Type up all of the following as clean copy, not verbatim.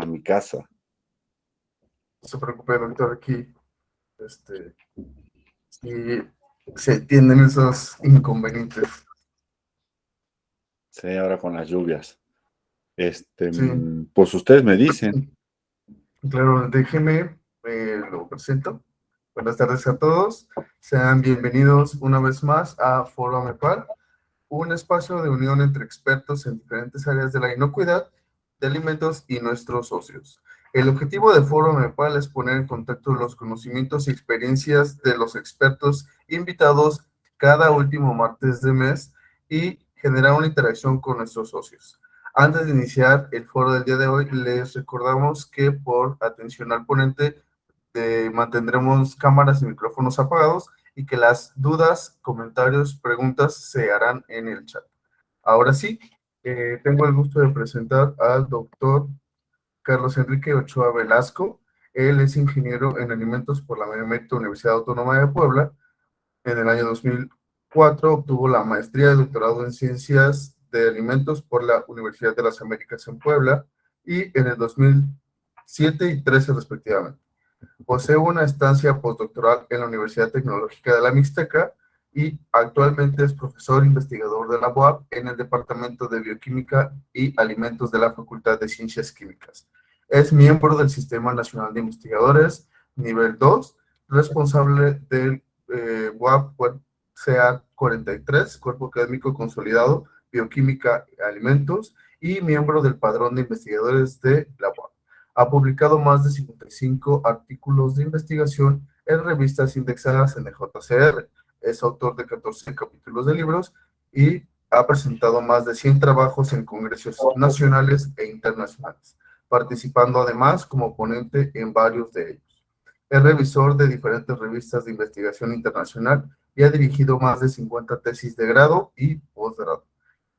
a mi casa. No se preocupe, doctor, aquí, y se tienen esos inconvenientes. Sí, ahora con las lluvias. Sí, Pues ustedes me dicen. claro, déjeme, lo presento. Buenas tardes a todos. Sean bienvenidos una vez más a Foro AMEPAL, un espacio de unión entre expertos en diferentes áreas de la inocuidad de alimentos y nuestros socios. El objetivo de Foro AMEPAL es poner en contacto los conocimientos y experiencias de los expertos invitados cada último martes de mes y generar una interacción con nuestros socios. Antes de iniciar el foro del día de hoy, les recordamos que por atención al ponente mantendremos cámaras y micrófonos apagados y que las dudas, comentarios, preguntas se harán en el chat. Ahora sí, tengo el gusto de presentar al doctor Carlos Enrique Ochoa Velasco. Él es ingeniero en alimentos por la Benemérita Universidad Autónoma de Puebla. En el año 2004 obtuvo la maestría y doctorado en ciencias de alimentos por la Universidad de las Américas en Puebla y en el 2007 y 2013 respectivamente. Posee una estancia postdoctoral en la Universidad Tecnológica de la Mixteca y actualmente es profesor investigador de la UAP en el Departamento de Bioquímica y Alimentos de la Facultad de Ciencias Químicas. Es miembro del Sistema Nacional de Investigadores, nivel 2, responsable del UAP CA 43, Cuerpo Académico Consolidado, Bioquímica y Alimentos, y miembro del Padrón de Investigadores de la UAP. Ha publicado más de 55 artículos de investigación en revistas indexadas en el JCR. Es autor de 14 capítulos de libros y ha presentado más de 100 trabajos en congresos nacionales e internacionales, participando además como ponente en varios de ellos. Es revisor de diferentes revistas de investigación internacional y ha dirigido más de 50 tesis de grado y posgrado.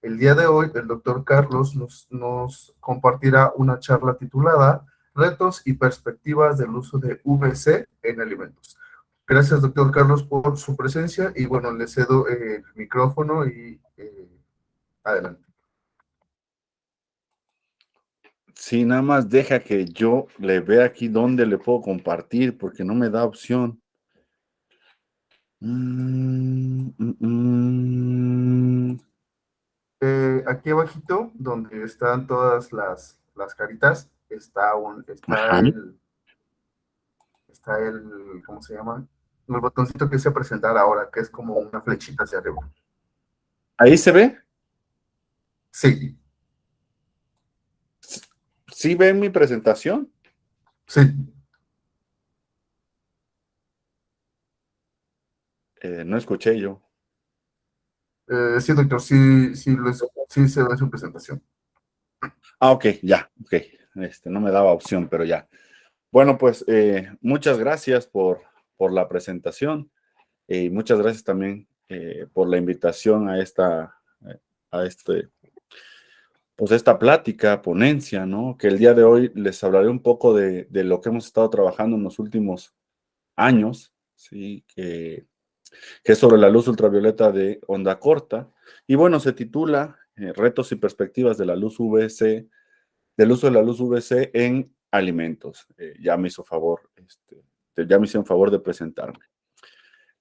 El día de hoy, el doctor Carlos nos compartirá una charla titulada Retos y perspectivas del uso de VC en alimentos. Gracias, doctor Carlos, por su presencia y bueno, le cedo el micrófono y adelante. Sí, nada más deja que yo le vea aquí dónde le puedo compartir, porque no me da opción. Aquí abajito, donde están todas las caritas, Ajá. está el, ¿cómo se llama? El botoncito que dice presentar ahora, que es como una flechita hacia arriba. ¿Ahí se ve? Sí, ¿Sí ven mi presentación? sí. No escuché yo. Sí, doctor, sí se ve su presentación. Ah, ok, ya, ok. No me daba opción, pero ya. Bueno, pues muchas gracias por la presentación y muchas gracias también por la invitación a pues esta plática, ponencia, ¿no? Que el día de hoy les hablaré un poco de lo que hemos estado trabajando en los últimos años, ¿sí? Que es sobre la luz ultravioleta de onda corta. Y bueno, se titula Retos y perspectivas de la luz UVC, del uso de la luz UVC en alimentos. Ya me hicieron favor de presentarme.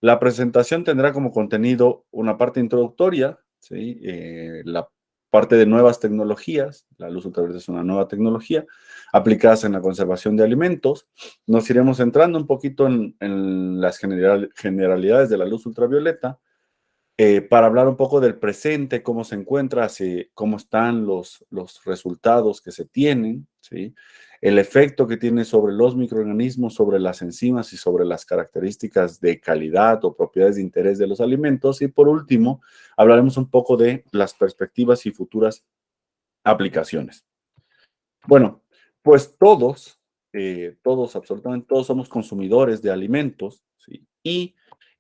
La presentación tendrá como contenido una parte introductoria, ¿sí? La parte de nuevas tecnologías, la luz ultravioleta es una nueva tecnología, aplicadas en la conservación de alimentos. Nos iremos centrando un poquito en las generalidades de la luz ultravioleta, para hablar un poco del presente, cómo se encuentra, cómo están los resultados que se tienen, ¿sí? El efecto que tiene sobre los microorganismos, sobre las enzimas y sobre las características de calidad o propiedades de interés de los alimentos. Y por último, hablaremos un poco de las perspectivas y futuras aplicaciones. Bueno, pues absolutamente todos somos consumidores de alimentos, ¿sí? Y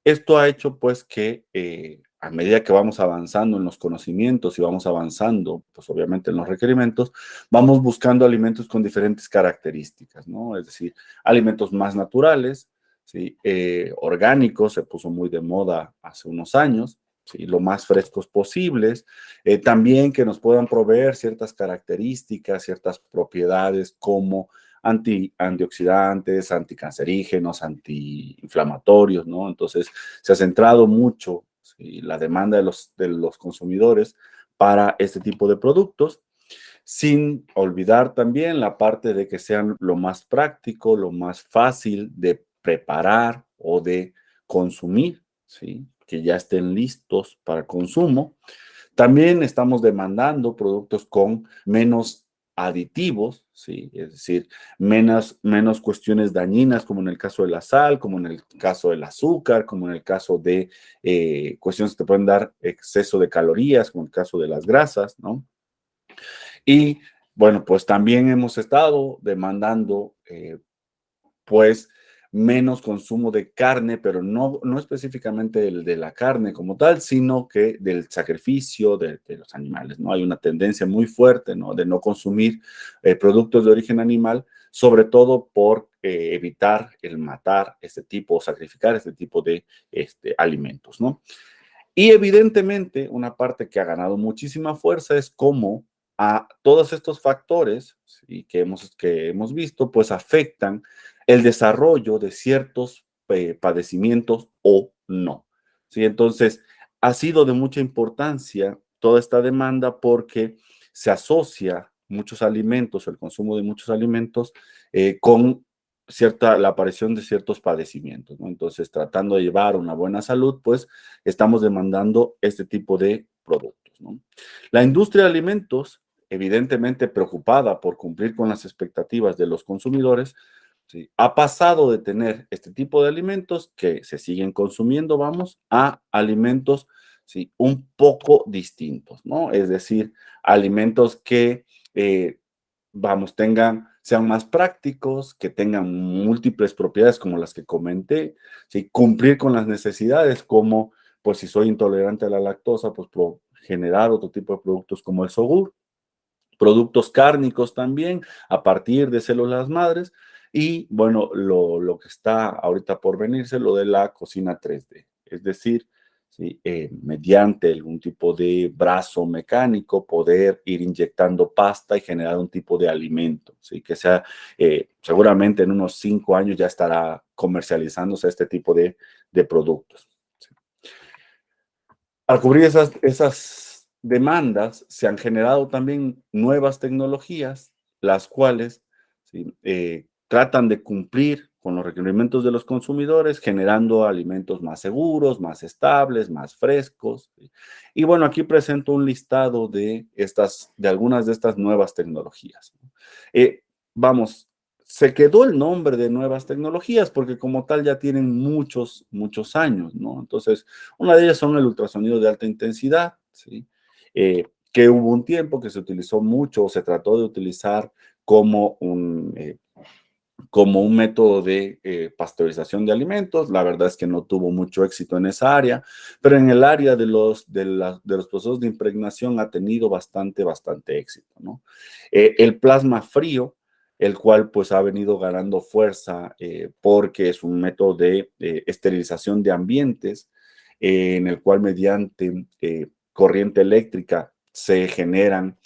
esto ha hecho pues que a medida que vamos avanzando en los conocimientos y vamos avanzando, pues obviamente en los requerimientos, vamos buscando alimentos con diferentes características, ¿no? Es decir, alimentos más naturales, ¿sí? Orgánicos, se puso muy de moda hace unos años, ¿sí? Lo más frescos posibles. También que nos puedan proveer ciertas características, ciertas propiedades como antioxidantes, anticancerígenos, antiinflamatorios, ¿no? Entonces, se ha centrado mucho, ¿sí?, la demanda de los consumidores para este tipo de productos, sin olvidar también la parte de que sean lo más práctico, lo más fácil de preparar o de consumir, ¿sí?, que ya estén listos para consumo. También estamos demandando productos con menos aditivos, ¿sí? Es decir, menos cuestiones dañinas, como en el caso de la sal, como en el caso del azúcar, como en el caso de cuestiones que te pueden dar exceso de calorías, como en el caso de las grasas, ¿no? Y bueno, pues también hemos estado demandando pues menos consumo de carne, pero no específicamente el de la carne como tal, sino que del sacrificio de los animales, ¿no? Hay una tendencia muy fuerte, ¿no?, de no consumir productos de origen animal, sobre todo por evitar el matar este tipo, o sacrificar este tipo de alimentos, ¿no? Y evidentemente, una parte que ha ganado muchísima fuerza es cómo a todos estos factores, ¿sí?, que hemos visto, pues afectan el desarrollo de ciertos padecimientos o no, ¿sí? Entonces, ha sido de mucha importancia toda esta demanda porque se asocia muchos alimentos, el consumo de muchos alimentos, con la aparición de ciertos padecimientos, ¿no? Entonces, tratando de llevar una buena salud, pues estamos demandando este tipo de productos, ¿no? La industria de alimentos, evidentemente preocupada por cumplir con las expectativas de los consumidores, ¿sí?, ha pasado de tener este tipo de alimentos que se siguen consumiendo, vamos, a alimentos, ¿sí?, un poco distintos, ¿no? Es decir, alimentos que vamos, sean más prácticos, que tengan múltiples propiedades como las que comenté, ¿sí?, cumplir con las necesidades como, pues si soy intolerante a la lactosa, pues generar otro tipo de productos como el yogur, productos cárnicos también a partir de células madres y, bueno, lo que está ahorita por venirse, lo de la cocina 3D, es decir, ¿sí?, mediante algún tipo de brazo mecánico, poder ir inyectando pasta y generar un tipo de alimento, ¿sí?, que sea, seguramente en unos 5 años ya estará comercializándose este tipo de productos. ¿Sí? Para cubrir esas demandas, se han generado también nuevas tecnologías, las cuales, ¿sí?, tratan de cumplir con los requerimientos de los consumidores, generando alimentos más seguros, más estables, más frescos, ¿sí? Y bueno, aquí presento un listado de algunas de estas nuevas tecnologías, ¿no? Vamos, se quedó el nombre de nuevas tecnologías porque como tal ya tienen muchos, muchos años, ¿no? Entonces, una de ellas son el ultrasonido de alta intensidad, ¿sí? Que hubo un tiempo que se utilizó mucho o se trató de utilizar como como un método de pasteurización de alimentos. La verdad es que no tuvo mucho éxito en esa área, pero en el área de los procesos de impregnación ha tenido bastante éxito, ¿no? El plasma frío, el cual pues ha venido ganando fuerza porque es un método de esterilización de ambientes en el cual mediante corriente eléctrica se generan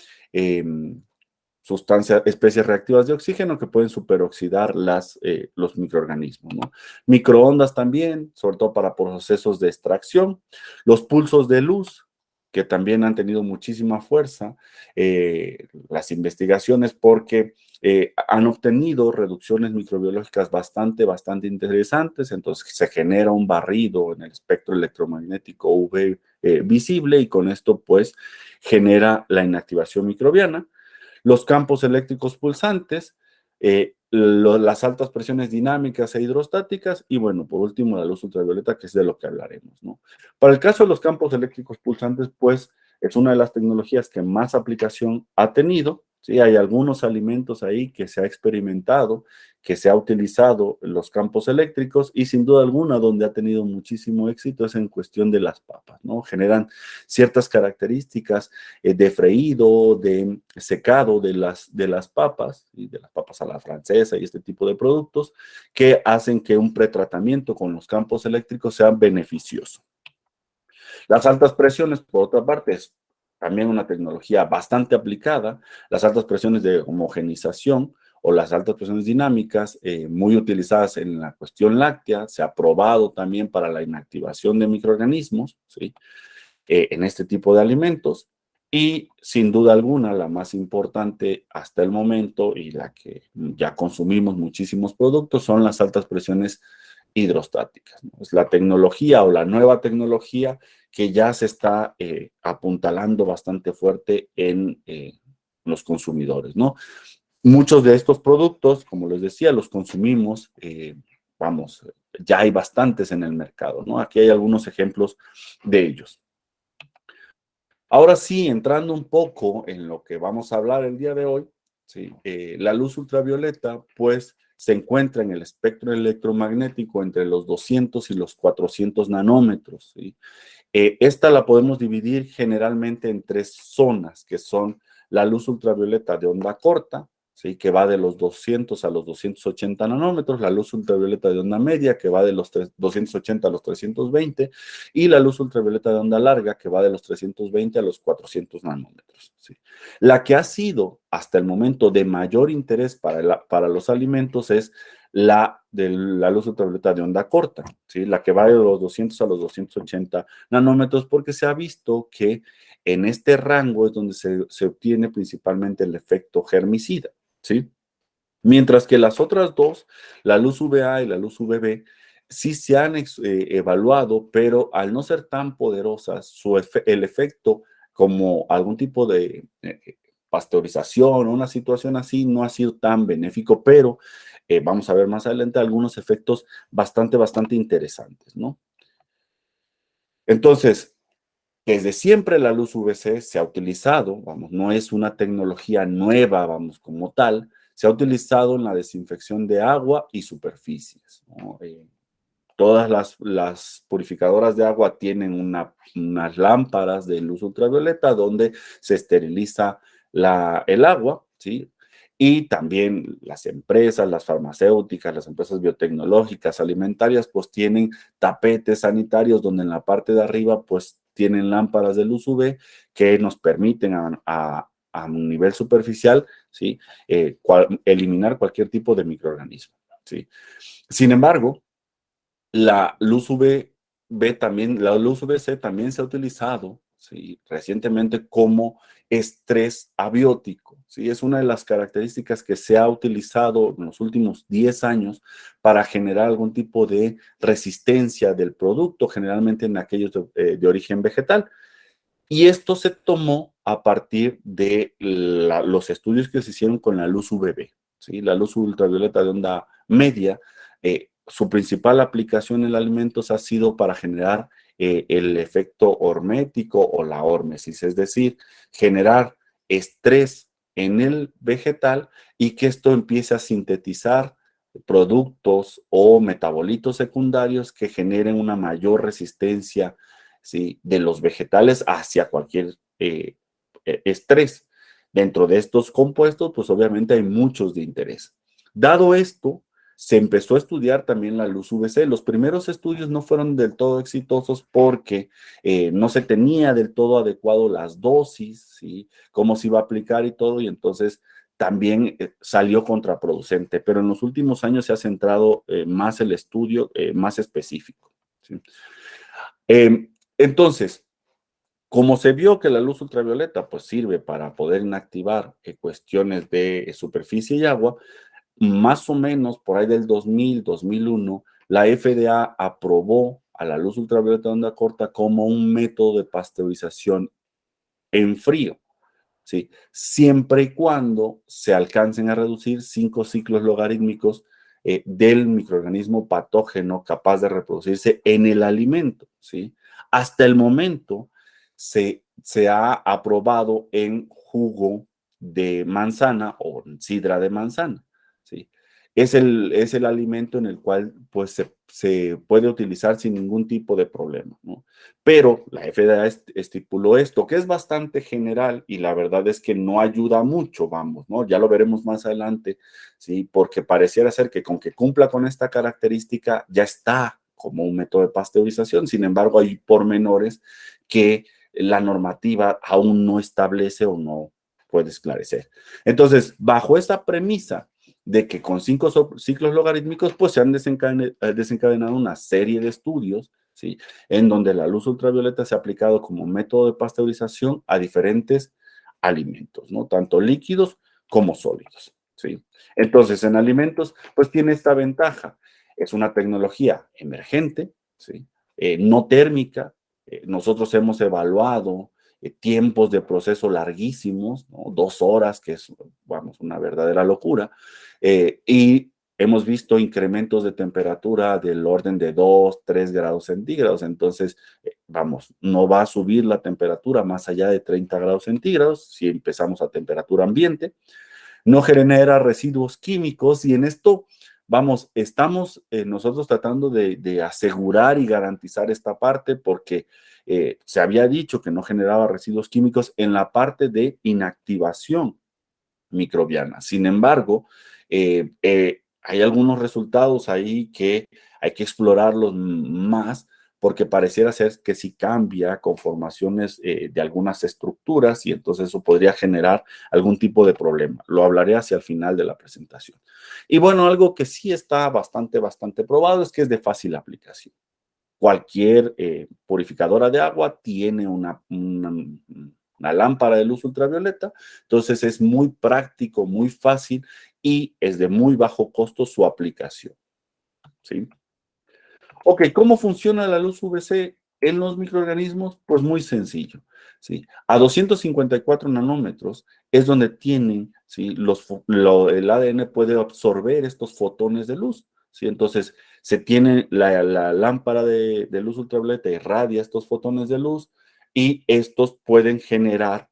especies reactivas de oxígeno que pueden superoxidar los microorganismos, ¿no? Microondas también, sobre todo para procesos de extracción. Los pulsos de luz, que también han tenido muchísima fuerza, las investigaciones porque han obtenido reducciones microbiológicas bastante interesantes, entonces se genera un barrido en el espectro electromagnético UV visible y con esto pues genera la inactivación microbiana. Los campos eléctricos pulsantes, las altas presiones dinámicas e hidrostáticas y, bueno, por último, la luz ultravioleta, que es de lo que hablaremos, ¿no? Para el caso de los campos eléctricos pulsantes, pues, es una de las tecnologías que más aplicación ha tenido, ¿sí? Hay algunos alimentos ahí que se ha experimentado, que se ha utilizado en los campos eléctricos y, sin duda alguna, donde ha tenido muchísimo éxito es en cuestión de las papas, ¿no? Generan ciertas características de freído, de secado de las papas, y de las papas a la francesa y este tipo de productos, que hacen que un pretratamiento con los campos eléctricos sea beneficioso. Las altas presiones, por otra parte, es también una tecnología bastante aplicada. Las altas presiones de homogenización o las altas presiones dinámicas, muy utilizadas en la cuestión láctea, se ha probado también para la inactivación de microorganismos, ¿sí? En este tipo de alimentos. Y sin duda alguna, la más importante hasta el momento y la que ya consumimos muchísimos productos son las altas presiones hidrostáticas, ¿no? Es la tecnología o la nueva tecnología que ya se está apuntalando bastante fuerte en los consumidores, ¿no? Muchos de estos productos, como les decía, los consumimos, vamos, ya hay bastantes en el mercado, ¿no? Aquí hay algunos ejemplos de ellos. Ahora sí, entrando un poco en lo que vamos a hablar el día de hoy, ¿sí? La luz ultravioleta, pues, se encuentra en el espectro electromagnético entre los 200 y los 400 nanómetros, ¿sí? Esta la podemos dividir generalmente en tres zonas, que son la luz ultravioleta de onda corta, ¿sí? Que va de los 200 a los 280 nanómetros, la luz ultravioleta de onda media, que va de los 280 a los 320, y la luz ultravioleta de onda larga, que va de los 320 a los 400 nanómetros, ¿sí? La que ha sido hasta el momento de mayor interés para los alimentos es la de la luz ultravioleta de onda corta, ¿sí? La que va de los 200 a los 280 nanómetros, porque se ha visto que en este rango es donde se obtiene principalmente el efecto germicida, ¿sí? Mientras que las otras dos, la luz UVA y la luz UVB, sí se han evaluado, pero al no ser tan poderosas, el efecto como algún tipo de pasteurización o una situación así no ha sido tan benéfico, pero vamos a ver más adelante algunos efectos bastante interesantes, ¿no? Entonces, desde siempre la luz UVC se ha utilizado, vamos, no es una tecnología nueva, vamos, como tal, se ha utilizado en la desinfección de agua y superficies, ¿no? Todas las purificadoras de agua tienen unas lámparas de luz ultravioleta donde se esteriliza el agua, ¿sí? Y también las empresas, las farmacéuticas, las empresas biotecnológicas, alimentarias, pues tienen tapetes sanitarios donde en la parte de arriba, pues tienen lámparas de luz UV que nos permiten a un nivel superficial, ¿sí? Eliminar cualquier tipo de microorganismo, ¿sí? Sin embargo, la luz UVB también, la luz UVC también se ha utilizado, ¿sí? Recientemente como estrés abiótico, ¿sí? Es una de las características que se ha utilizado en los últimos 10 años para generar algún tipo de resistencia del producto, generalmente en aquellos de origen vegetal. Y esto se tomó a partir de los estudios que se hicieron con la luz UVB, ¿sí? La luz ultravioleta de onda media, su principal aplicación en alimentos ha sido para generar el efecto hormético o la hormesis, es decir, generar estrés en el vegetal y que esto empiece a sintetizar productos o metabolitos secundarios que generen una mayor resistencia, ¿sí? De los vegetales hacia cualquier estrés. Dentro de estos compuestos, pues obviamente hay muchos de interés. Dado esto, se empezó a estudiar también la luz UVC. Los primeros estudios no fueron del todo exitosos porque no se tenía del todo adecuado las dosis, ¿sí? Cómo se iba a aplicar y todo, y entonces también salió contraproducente. Pero en los últimos años se ha centrado más el estudio, más específico, ¿sí? Entonces, como se vio que la luz ultravioleta pues sirve para poder inactivar cuestiones de superficie y agua, más o menos por ahí del 2000, 2001, la FDA aprobó a la luz ultravioleta de onda corta como un método de pasteurización en frío, ¿sí? Siempre y cuando se alcancen a reducir 5 ciclos logarítmicos del microorganismo patógeno capaz de reproducirse en el alimento, ¿sí? Hasta el momento se ha aprobado en jugo de manzana o sidra de manzana, ¿sí? Es el alimento en el cual pues, se puede utilizar sin ningún tipo de problema, ¿no? Pero la FDA estipuló esto, que es bastante general y la verdad es que no ayuda mucho, vamos, ¿no? Ya lo veremos más adelante, ¿sí? Porque pareciera ser que con que cumpla con esta característica ya está como un método de pasteurización. Sin embargo, hay pormenores que la normativa aún no establece o no puede esclarecer. Entonces, bajo esa premisa de que con 5 ciclos logarítmicos, pues se han desencadenado una serie de estudios, ¿sí? En donde la luz ultravioleta se ha aplicado como método de pasteurización a diferentes alimentos, ¿no? Tanto líquidos como sólidos, ¿sí? Entonces, en alimentos, pues tiene esta ventaja. Es una tecnología emergente, ¿sí? No térmica. Nosotros hemos evaluado tiempos de proceso larguísimos, ¿no? 2 horas, que es, vamos, una verdadera locura. Y hemos visto incrementos de temperatura del orden de 2, 3 grados centígrados. Entonces, vamos, no va a subir la temperatura más allá de 30 grados centígrados si empezamos a temperatura ambiente. No genera residuos químicos y en esto, vamos, estamos nosotros tratando de asegurar y garantizar esta parte porque se había dicho que no generaba residuos químicos en la parte de inactivación microbiana. Sin embargo, hay algunos resultados ahí que hay que explorarlos más porque pareciera ser que sí cambia conformaciones de algunas estructuras y entonces eso podría generar algún tipo de problema. Lo hablaré hacia el final de la presentación. Y bueno, algo que sí está bastante probado es que es de fácil aplicación. Cualquier purificadora de agua tiene una lámpara de luz ultravioleta, entonces es muy práctico, muy fácil y es de muy bajo costo su aplicación, ¿sí? Ok, ¿cómo funciona la luz UVC en los microorganismos? Pues muy sencillo, ¿sí? A 254 nanómetros es donde tienen, ¿sí? El ADN puede absorber estos fotones de luz, ¿sí? Entonces, se tiene la lámpara de luz ultravioleta irradia estos fotones de luz y estos pueden generar,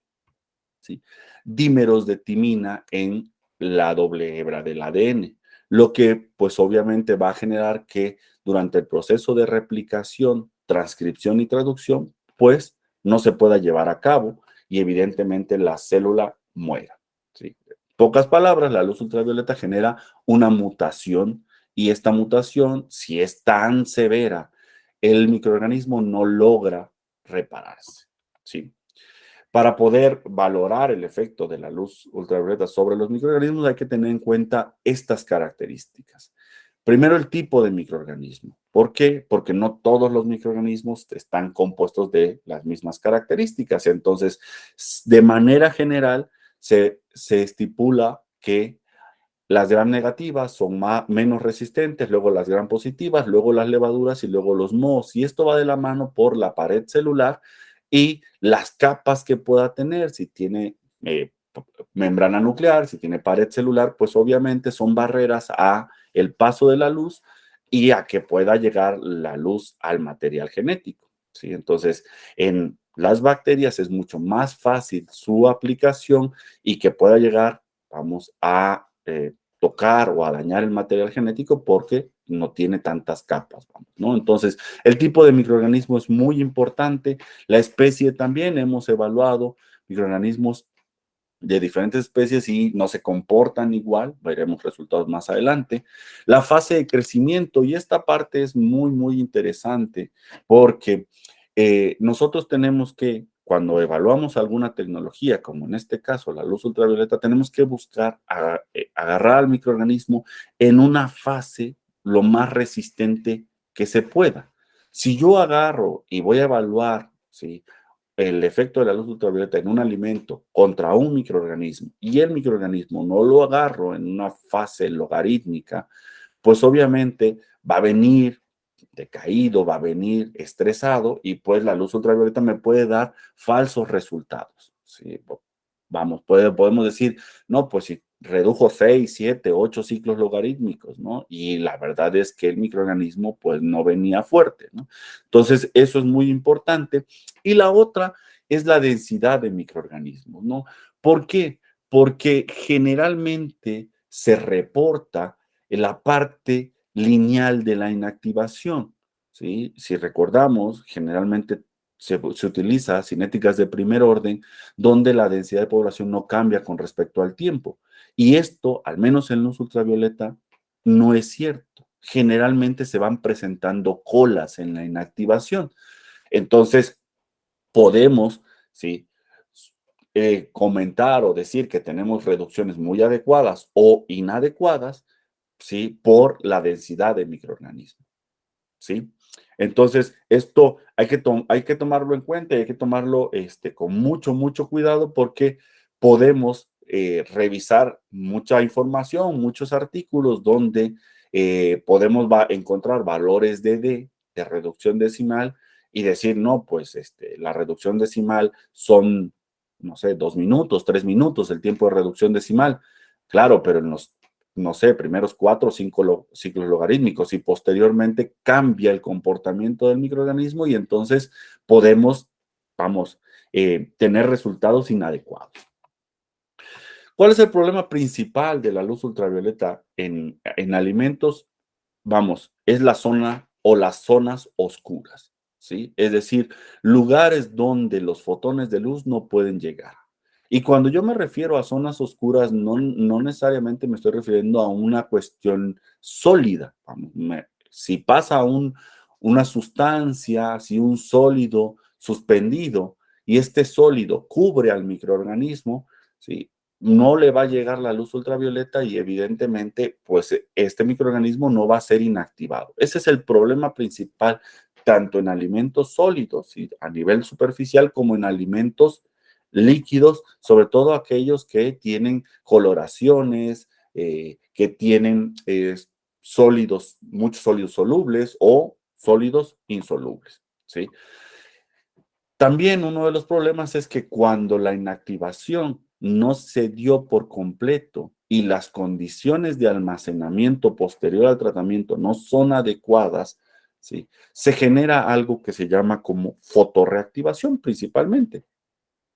¿sí? Dímeros de timina en la doble hebra del ADN, lo que pues obviamente va a generar que durante el proceso de replicación, transcripción y traducción, pues no se pueda llevar a cabo y evidentemente la célula muera, ¿sí? Pocas palabras, la luz ultravioleta genera una mutación y esta mutación, si es tan severa, el microorganismo no logra repararse, ¿sí? Para poder valorar el efecto de la luz ultravioleta sobre los microorganismos hay que tener en cuenta estas características. Primero, el tipo de microorganismo. ¿Por qué? Porque no todos los microorganismos están compuestos de las mismas características. Entonces, de manera general, se estipula que las gram negativas son menos resistentes, luego las gram positivas, luego las levaduras y luego los mohos. Y esto va de la mano por la pared celular y las capas que pueda tener. Si tiene membrana nuclear, si tiene pared celular, pues obviamente son barreras a el paso de la luz y a que pueda llegar la luz al material genético, ¿sí? Entonces, en las bacterias es mucho más fácil su aplicación y que pueda llegar, vamos, a tocar o a dañar el material genético porque no tiene tantas capas, vamos, ¿no? Entonces, el tipo de microorganismo es muy importante. La especie también hemos evaluado microorganismos de diferentes especies y no se comportan igual, veremos resultados más adelante. La fase de crecimiento, y esta parte es muy interesante porque nosotros tenemos que, cuando evaluamos alguna tecnología, como en este caso la luz ultravioleta, tenemos que buscar agarrar al microorganismo en una fase lo más resistente que se pueda. Si yo agarro y voy a evaluar, ¿sí?, el efecto de la luz ultravioleta en un alimento contra un microorganismo y el microorganismo no lo agarro en una fase logarítmica, pues obviamente va a venir decaído, va a venir estresado y pues la luz ultravioleta me puede dar falsos resultados, ¿sí? Vamos, podemos decir, no, pues si redujo 6, 7, 8 ciclos logarítmicos, ¿no? Y la verdad es que el microorganismo pues no venía fuerte, ¿no? Entonces, eso es muy importante. Y la otra es la densidad de microorganismos, ¿no? ¿Por qué? Porque generalmente se reporta en la parte lineal de la inactivación, ¿sí? Si recordamos, generalmente se utiliza cinéticas de primer orden donde la densidad de población no cambia con respecto al tiempo. Y esto, al menos en luz ultravioleta, no es cierto. Generalmente se van presentando colas en la inactivación. Entonces, podemos, ¿sí? Comentar o decir que tenemos reducciones muy adecuadas o inadecuadas, ¿sí? Por la densidad de microorganismos, ¿sí? Entonces, esto hay que tomarlo en cuenta y hay que tomarlo con mucho, mucho cuidado porque podemos revisar mucha información, muchos artículos donde podemos encontrar valores de D, de reducción decimal, y decir, no, pues la reducción decimal son, no sé, 2 minutos, 3 minutos el tiempo de reducción decimal. Claro, pero en los no sé, primeros 4 o 5 ciclos logarítmicos y posteriormente cambia el comportamiento del microorganismo y entonces podemos, vamos, tener resultados inadecuados. ¿Cuál es el problema principal de la luz ultravioleta en alimentos? Vamos, es la zona o las zonas oscuras, ¿sí? Es decir, lugares donde los fotones de luz no pueden llegar. Y cuando yo me refiero a zonas oscuras, no necesariamente me estoy refiriendo a una cuestión sólida. Vamos, si pasa una sustancia, si un sólido suspendido y este sólido cubre al microorganismo, ¿sí? No le va a llegar la luz ultravioleta y evidentemente, pues este microorganismo no va a ser inactivado. Ese es el problema principal, tanto en alimentos sólidos, ¿sí? A nivel superficial, como en alimentos líquidos, sobre todo aquellos que tienen coloraciones, que tienen sólidos, muchos sólidos solubles o sólidos insolubles, ¿sí? También uno de los problemas es que cuando la inactivación no se dio por completo y las condiciones de almacenamiento posterior al tratamiento no son adecuadas, ¿sí? Se genera algo que se llama como fotorreactivación principalmente.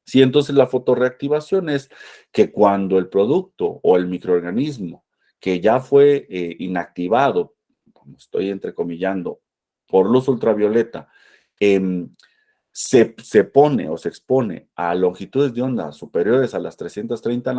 Sí, entonces la fotorreactivación es que cuando el producto o el microorganismo que ya fue inactivado, como estoy entrecomillando, por luz ultravioleta, eh, se pone o se expone a longitudes de onda superiores a las 330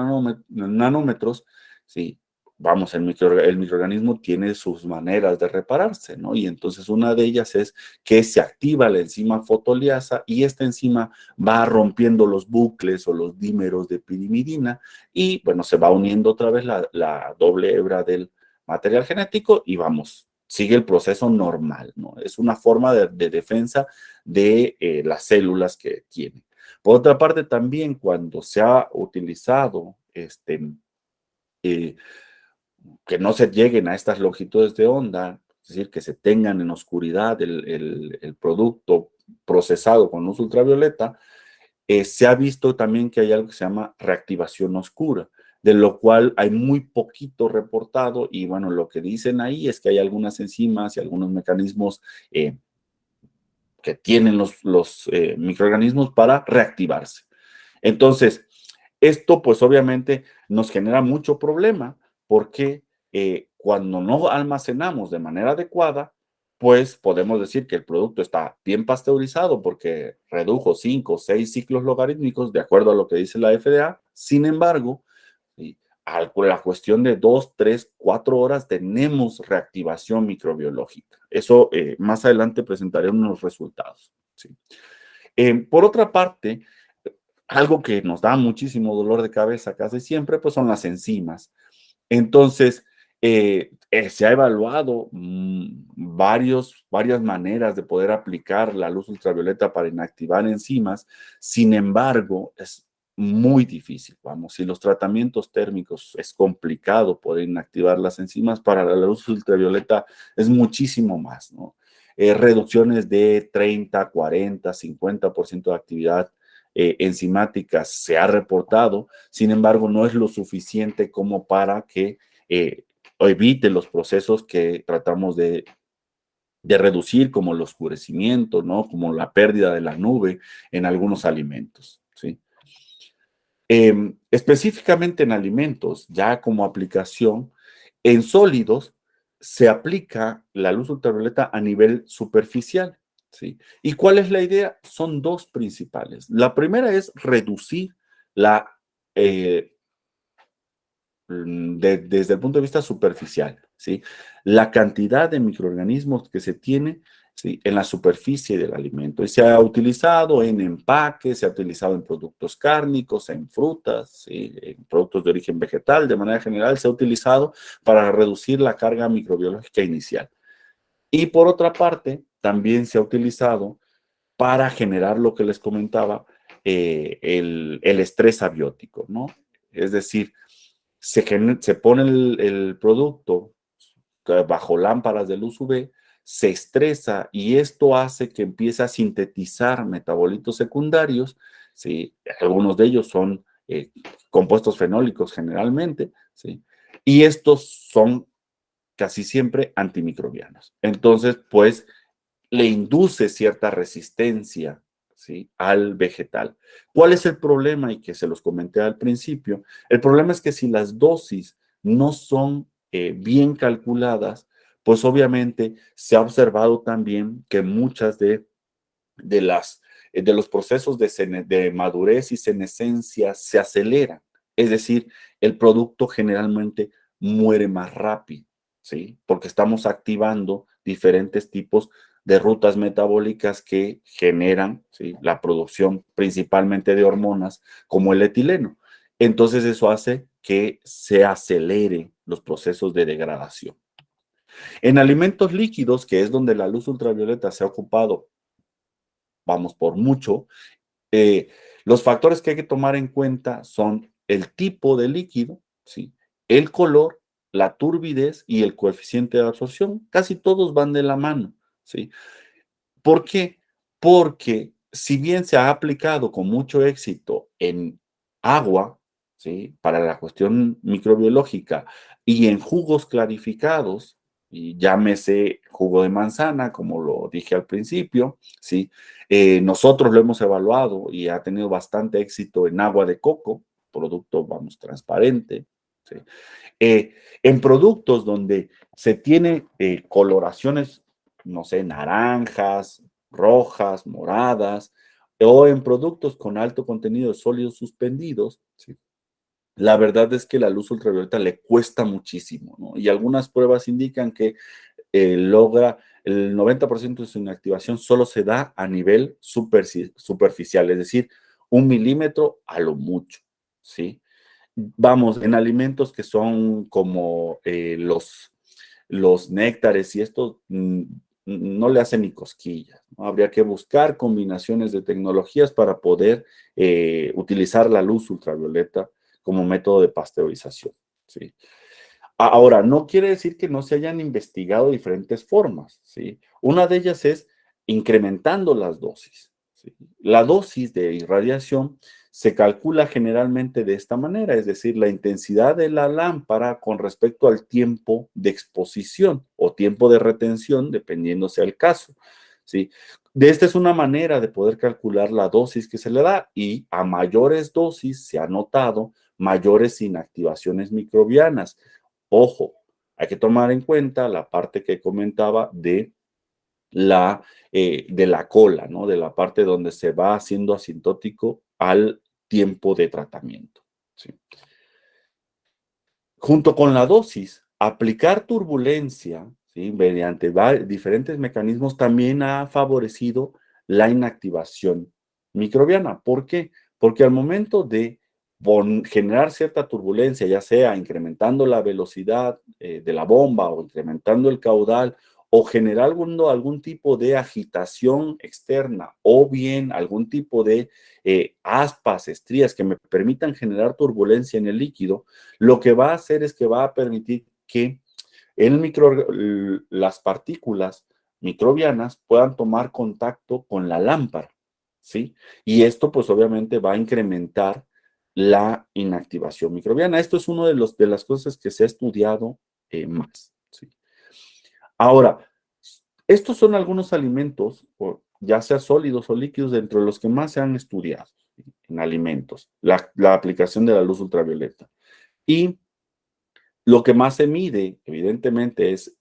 nanómetros, sí, vamos, el microorganismo tiene sus maneras de repararse, ¿no? Y entonces una de ellas es que se activa la enzima fotoliasa y esta enzima va rompiendo los bucles o los dímeros de pirimidina y, bueno, se va uniendo otra vez la doble hebra del material genético y vamos, sigue el proceso normal, ¿no? Es una forma de defensa de las células que tienen. Por otra parte, también cuando se ha utilizado eh, que no se lleguen a estas longitudes de onda, es decir, que se tengan en oscuridad el producto procesado con luz ultravioleta, se ha visto también que hay algo que se llama reactivación oscura, de lo cual hay muy poquito reportado y bueno, lo que dicen ahí es que hay algunas enzimas y algunos mecanismos que tienen los microorganismos para reactivarse. Entonces, esto pues obviamente nos genera mucho problema porque cuando no almacenamos de manera adecuada, pues podemos decir que el producto está bien pasteurizado porque redujo 5 o 6 ciclos logarítmicos de acuerdo a lo que dice la FDA. Sin embargo, ¿sí? A la cuestión de 2, 3, 4 horas tenemos reactivación microbiológica. Eso más adelante presentaré unos resultados. ¿Sí? Por otra parte, algo que nos da muchísimo dolor de cabeza casi siempre, pues son las enzimas. Entonces, se ha evaluado varias maneras de poder aplicar la luz ultravioleta para inactivar enzimas. Sin embargo, es muy difícil. Vamos, si los tratamientos térmicos es complicado poder inactivar las enzimas, para la luz ultravioleta es muchísimo más, ¿no? Reducciones de 30, 40, 50% de actividad enzimática se ha reportado. Sin embargo, no es lo suficiente como para que evite los procesos que tratamos de reducir, como el oscurecimiento, ¿no? Como la pérdida de la nube en algunos alimentos, ¿sí? Específicamente en alimentos, ya como aplicación, en sólidos se aplica la luz ultravioleta a nivel superficial, ¿sí? ¿Y cuál es la idea? Son dos principales. La primera es reducir la eh, desde el punto de vista superficial, ¿sí? La cantidad de microorganismos que se tiene ¿sí? En la superficie del alimento. Y se ha utilizado en empaques, se ha utilizado en productos cárnicos, en frutas, ¿sí? En productos de origen vegetal. De manera general, se ha utilizado para reducir la carga microbiológica inicial. Y por otra parte, también se ha utilizado para generar lo que les comentaba, el estrés abiótico, ¿no? Es decir, se pone el producto bajo lámparas de luz UV, se estresa y esto hace que empiece a sintetizar metabolitos secundarios, ¿sí? Algunos de ellos son compuestos fenólicos generalmente, ¿sí? Y estos son casi siempre antimicrobianos. Entonces, pues, le induce cierta resistencia, ¿sí? Al vegetal. ¿Cuál es el problema? Y que se los comenté al principio. El problema es que si las dosis no son bien calculadas, pues obviamente se ha observado también que muchas de los procesos de madurez y senescencia se aceleran. Es decir, el producto generalmente muere más rápido, ¿sí? Porque estamos activando diferentes tipos de rutas metabólicas que generan, ¿sí? La producción principalmente de hormonas como el etileno. Entonces eso hace que se acelere los procesos de degradación. En alimentos líquidos, que es donde la luz ultravioleta se ha ocupado, vamos por mucho, eh, los factores que hay que tomar en cuenta son el tipo de líquido, ¿sí? El color, la turbidez y el coeficiente de absorción. Casi todos van de la mano, ¿sí? ¿Por qué? Porque si bien se ha aplicado con mucho éxito en agua, ¿sí? Para la cuestión microbiológica y en jugos clarificados, y llámese jugo de manzana, como lo dije al principio, ¿sí? Nosotros lo hemos evaluado y ha tenido bastante éxito en agua de coco, producto, vamos, transparente, ¿sí? Eh, en productos donde se tiene coloraciones, no sé, naranjas, rojas, moradas, o en productos con alto contenido de sólidos suspendidos, ¿sí? La verdad es que la luz ultravioleta le cuesta muchísimo, ¿no? Y algunas pruebas indican que logra el 90% de su inactivación solo se da a nivel superficial, es decir, 1 milímetro a lo mucho, ¿sí? Vamos, en alimentos que son como los néctares y esto no le hace ni cosquillas, ¿no? Habría que buscar combinaciones de tecnologías para poder utilizar la luz ultravioleta como método de pasteurización, ¿sí? Ahora, no quiere decir que no se hayan investigado diferentes formas, ¿sí? Una de ellas es incrementando las dosis, ¿sí? La dosis de irradiación se calcula generalmente de esta manera, es decir, la intensidad de la lámpara con respecto al tiempo de exposición o tiempo de retención, dependiendo sea el caso, ¿sí? De esta es una manera de poder calcular la dosis que se le da y a mayores dosis se ha notado mayores inactivaciones microbianas. Ojo, hay que tomar en cuenta la parte que comentaba de la cola, ¿no? De la parte donde se va haciendo asintótico al tiempo de tratamiento, ¿sí? Junto con la dosis, aplicar turbulencia, ¿sí? Mediante diferentes mecanismos también ha favorecido la inactivación microbiana. ¿Por qué? Porque al momento de generar cierta turbulencia, ya sea incrementando la velocidad de la bomba o incrementando el caudal o generar algún tipo de agitación externa o bien algún tipo de aspas, estrías que me permitan generar turbulencia en el líquido, lo que va a hacer es que va a permitir que las partículas microbianas puedan tomar contacto con la lámpara, ¿sí? Y esto pues obviamente va a incrementar la inactivación microbiana. Esto es uno de las cosas que se ha estudiado más, ¿sí? Ahora, estos son algunos alimentos, ya sea sólidos o líquidos, dentro de los que más se han estudiado, ¿sí? En alimentos, la aplicación de la luz ultravioleta. Y lo que más se mide, evidentemente, es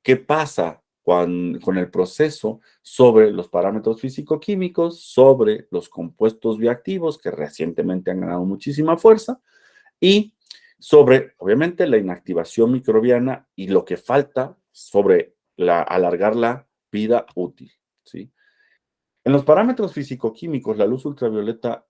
qué pasa con el proceso sobre los parámetros físico-químicos, sobre los compuestos bioactivos que recientemente han ganado muchísima fuerza y sobre, obviamente, la inactivación microbiana y lo que falta sobre alargar la vida útil, ¿sí? En los parámetros físico-químicos, la luz ultravioleta,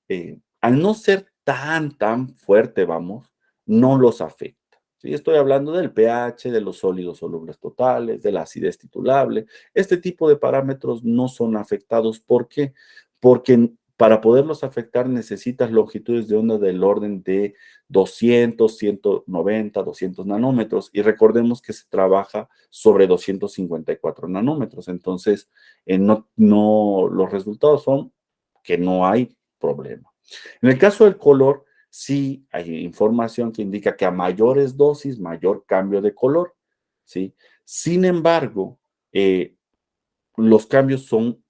al no ser tan fuerte, vamos, no los afecta. ¿Sí? Estoy hablando del pH, de los sólidos solubles totales, de la acidez titulable. Este tipo de parámetros no son afectados. ¿Por qué? Porque para poderlos afectar necesitas longitudes de onda del orden de 200, 190, 200 nanómetros. Y recordemos que se trabaja sobre 254 nanómetros. Entonces, los resultados son que no hay problema. En el caso del color, sí hay información que indica que a mayores dosis, mayor cambio de color, ¿sí? Sin embargo, los cambios son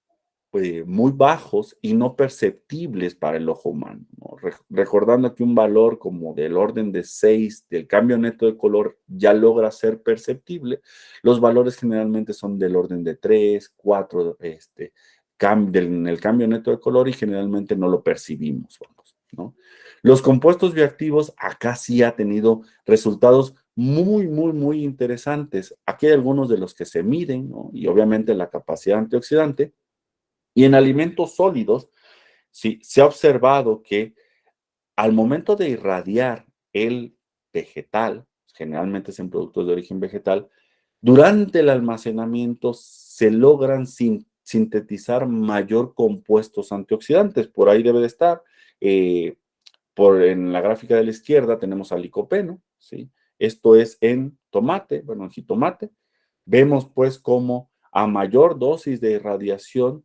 muy bajos y no perceptibles para el ojo humano, ¿no? Recordando que un valor como del orden de 6 del cambio neto de color ya logra ser perceptible, los valores generalmente son del orden de 3, 4, en el cambio neto de color y generalmente no lo percibimos, vamos, ¿no? Los compuestos bioactivos acá sí ha tenido resultados muy interesantes. Aquí hay algunos de los que se miden, ¿no? Y obviamente la capacidad antioxidante. Y en alimentos sólidos, sí, se ha observado que al momento de irradiar el vegetal, generalmente es en productos de origen vegetal, durante el almacenamiento se logran sintetizar mayor compuestos antioxidantes. Por ahí debe de estar. En la gráfica de la izquierda tenemos al licopeno, ¿sí? Esto es en tomate, bueno, en jitomate. Vemos pues cómo a mayor dosis de irradiación,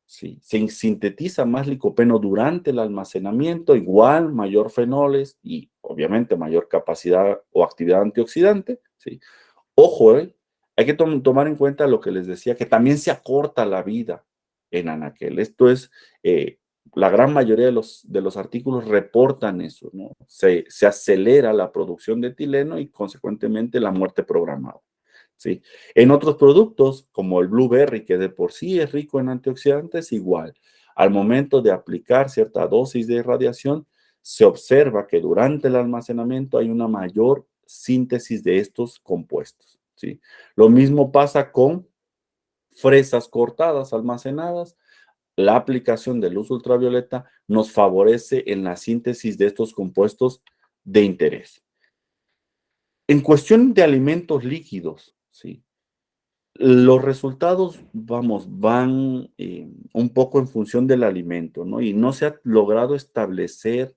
sí, se sintetiza más licopeno durante el almacenamiento, igual mayor fenoles y obviamente mayor capacidad o actividad antioxidante, ¿sí? Ojo, hay que tomar en cuenta lo que les decía, que también se acorta la vida en anaquel. Esto es, la gran mayoría de los artículos reportan eso, ¿no? Se acelera la producción de etileno y consecuentemente la muerte programada. ¿Sí? En otros productos, como el blueberry, que de por sí es rico en antioxidantes, igual. Al momento de aplicar cierta dosis de radiación, se observa que durante el almacenamiento hay una mayor síntesis de estos compuestos, ¿sí? Lo mismo pasa con fresas cortadas, almacenadas. La aplicación de luz ultravioleta nos favorece en la síntesis de estos compuestos de interés. En cuestión de alimentos líquidos, ¿sí? Los resultados, vamos, van un poco en función del alimento, ¿no? Y no se ha logrado establecer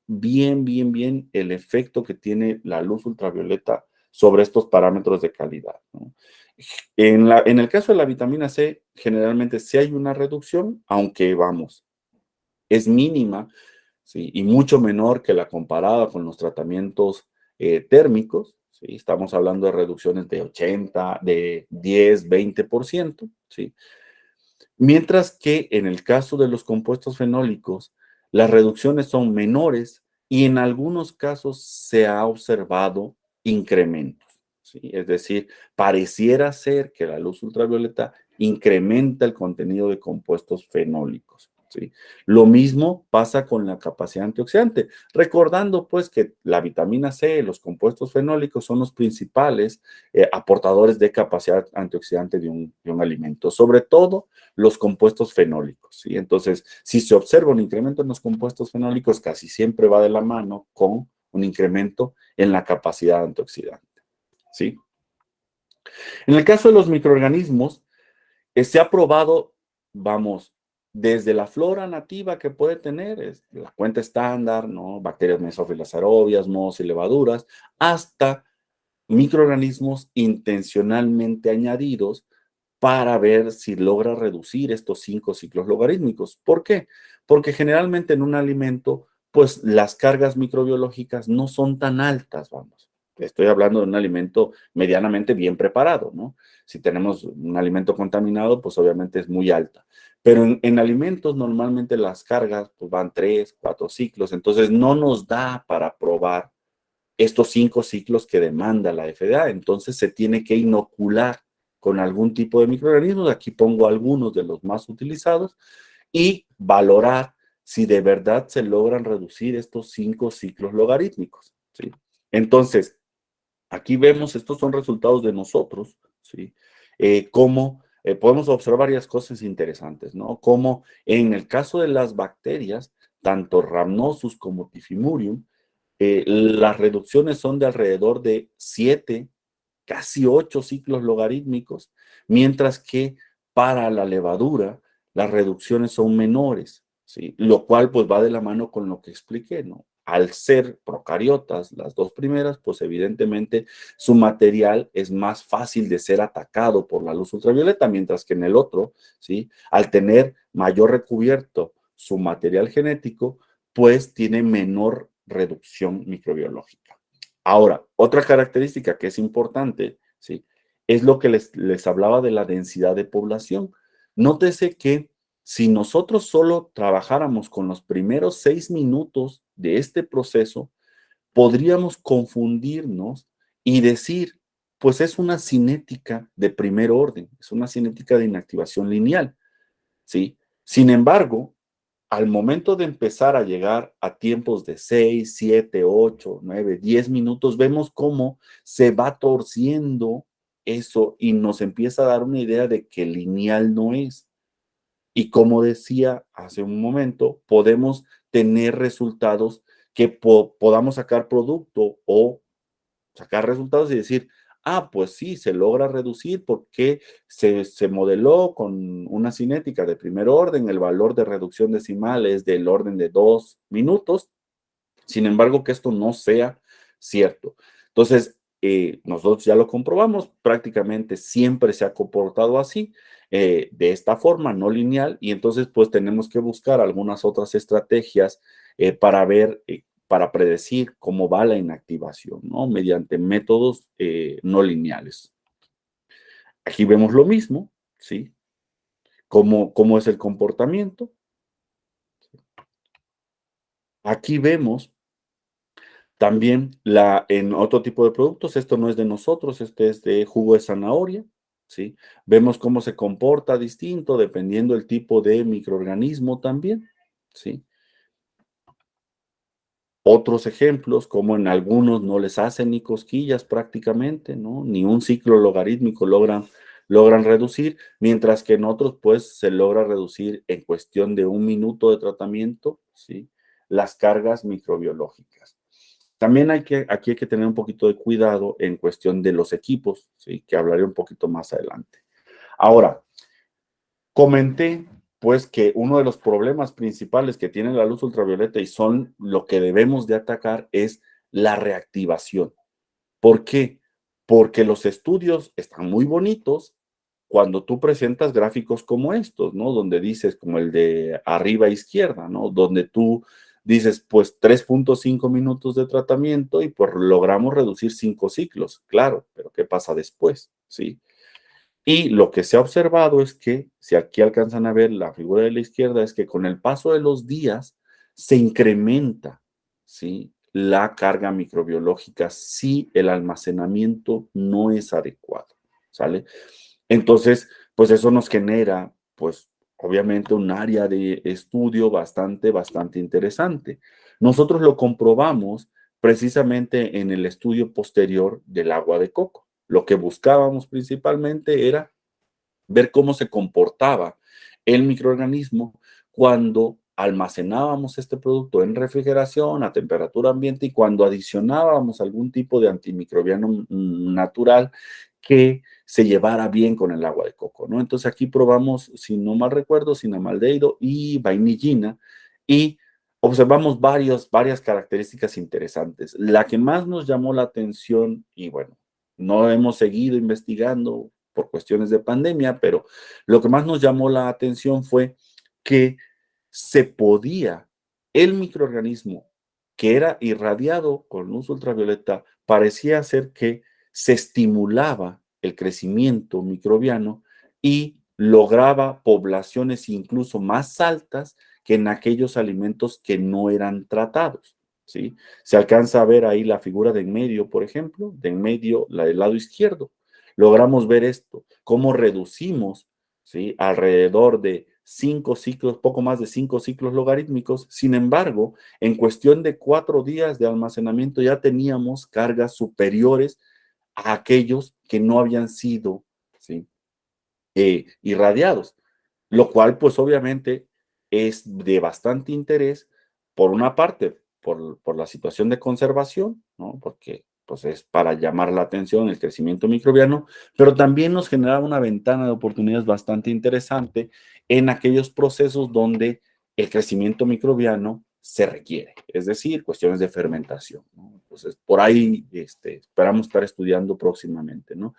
bien el efecto que tiene la luz ultravioleta sobre estos parámetros de calidad, ¿no? En el caso de la vitamina C, generalmente sí hay una reducción, aunque, vamos, es mínima, ¿sí? Y mucho menor que la comparada con los tratamientos térmicos, ¿sí? Estamos hablando de reducciones de 80, de 10, 20%, ¿sí? Mientras que en el caso de los compuestos fenólicos, las reducciones son menores y en algunos casos se ha observado incrementos, ¿sí? Es decir, pareciera ser que la luz ultravioleta incrementa el contenido de compuestos fenólicos, ¿sí? Lo mismo pasa con la capacidad antioxidante, recordando pues que la vitamina C, los compuestos fenólicos son los principales aportadores de capacidad antioxidante de un alimento, sobre todo los compuestos fenólicos, ¿sí? Entonces, si se observa un incremento en los compuestos fenólicos, casi siempre va de la mano con un incremento en la capacidad antioxidante, ¿sí? En el caso de los microorganismos, se ha probado, vamos, desde la flora nativa que puede tener, la cuenta estándar, ¿no? Bacterias mesófilas aerobias, mohos y levaduras, hasta microorganismos intencionalmente añadidos para ver si logra reducir estos 5 ciclos logarítmicos. ¿Por qué? Porque generalmente en un alimento, pues las cargas microbiológicas no son tan altas, vamos. Estoy hablando de un alimento medianamente bien preparado, ¿no? Si tenemos un alimento contaminado, pues obviamente es muy alta. Pero en alimentos normalmente las cargas pues, van 3, 4 ciclos, entonces no nos da para probar estos 5 ciclos que demanda la FDA. Entonces se tiene que inocular con algún tipo de microorganismos. Aquí pongo algunos de los más utilizados y valorar si de verdad se logran reducir estos 5 ciclos logarítmicos, ¿sí? Entonces, aquí vemos, estos son resultados de nosotros, ¿sí? Cómo podemos observar varias cosas interesantes, ¿no? Como en el caso de las bacterias, tanto Rhamnosus como Tifimurium, las reducciones son de alrededor de 7, casi 8 ciclos logarítmicos, mientras que para la levadura las reducciones son menores, ¿sí? Lo cual pues va de la mano con lo que expliqué, ¿no? Al ser procariotas, las dos primeras, pues evidentemente su material es más fácil de ser atacado por la luz ultravioleta, mientras que en el otro, ¿sí? Al tener mayor recubierto su material genético, pues tiene menor reducción microbiológica. Ahora, otra característica que es importante, ¿sí? Es lo que les hablaba de la densidad de población. Nótese que si nosotros solo trabajáramos con los primeros 6 minutos de este proceso, podríamos confundirnos y decir, pues es una cinética de primer orden, es una cinética de inactivación lineal, ¿sí? Sin embargo, al momento de empezar a llegar a tiempos de 6, 7, 8, 9, 10 minutos, vemos cómo se va torciendo eso y nos empieza a dar una idea de que lineal no es. Y como decía hace un momento, podemos tener resultados que podamos sacar producto o sacar resultados y decir, ah, pues sí, se logra reducir porque se modeló con una cinética de primer orden, el valor de reducción decimal es del orden de 2 minutos, sin embargo, que esto no sea cierto. Entonces, nosotros ya lo comprobamos, prácticamente siempre se ha comportado así, de esta forma, no lineal, y entonces pues tenemos que buscar algunas otras estrategias para ver, para predecir cómo va la inactivación, ¿no? Mediante métodos no lineales. Aquí vemos lo mismo, ¿sí? Cómo es el comportamiento. Aquí vemos también en otro tipo de productos, esto no es de nosotros, este es de jugo de zanahoria, ¿sí? Vemos cómo se comporta distinto dependiendo del tipo de microorganismo también, ¿sí? Otros ejemplos, como en algunos no les hacen ni cosquillas prácticamente, ¿no? Ni un ciclo logarítmico logran reducir, mientras que en otros, pues, se logra reducir en cuestión de 1 minuto de tratamiento, ¿sí? Las cargas microbiológicas. También aquí hay que tener un poquito de cuidado en cuestión de los equipos, ¿sí? Que hablaré un poquito más adelante. Ahora, comenté pues que uno de los problemas principales que tiene la luz ultravioleta y son lo que debemos de atacar es la reactivación. ¿Por qué? Porque los estudios están muy bonitos cuando tú presentas gráficos como estos, ¿no? Donde dices, como el de arriba izquierda, ¿no? Donde tú dices, pues 3.5 minutos de tratamiento y pues logramos reducir 5 ciclos. Claro, pero ¿qué pasa después? ¿Sí? Y lo que se ha observado es que, si aquí alcanzan a ver la figura de la izquierda, es que con el paso de los días se incrementa, ¿sí? La carga microbiológica si el almacenamiento no es adecuado, ¿sale? Entonces, pues eso nos genera, pues obviamente un área de estudio bastante interesante. Nosotros lo comprobamos precisamente en el estudio posterior del agua de coco. Lo que buscábamos principalmente era ver cómo se comportaba el microorganismo cuando almacenábamos este producto en refrigeración a temperatura ambiente y cuando adicionábamos algún tipo de antimicrobiano natural que se llevara bien con el agua de coco, ¿no? Entonces aquí probamos, si no mal recuerdo, cinamaldehído y vainillina y observamos varias características interesantes. La que más nos llamó la atención, y bueno, no hemos seguido investigando por cuestiones de pandemia, pero lo que más nos llamó la atención fue que se podía, el microorganismo que era irradiado con luz ultravioleta, parecía ser que se estimulaba el crecimiento microbiano y lograba poblaciones incluso más altas que en aquellos alimentos que no eran tratados, ¿sí? Se alcanza a ver ahí la figura de en medio, por ejemplo, de en medio, la del lado izquierdo. Logramos ver esto, cómo reducimos, ¿sí? Alrededor de 5 ciclos, poco más de 5 ciclos logarítmicos. Sin embargo, en cuestión de 4 días de almacenamiento ya teníamos cargas superiores a aquellos que no habían sido, ¿sí? irradiados, lo cual pues obviamente es de bastante interés, por una parte, por la situación de conservación, ¿no? Porque pues es para llamar la atención el crecimiento microbiano, pero también nos genera una ventana de oportunidades bastante interesante en aquellos procesos donde el crecimiento microbiano se requiere, es decir, cuestiones de fermentación, ¿no? Entonces, por ahí esperamos estar estudiando próximamente, ¿no?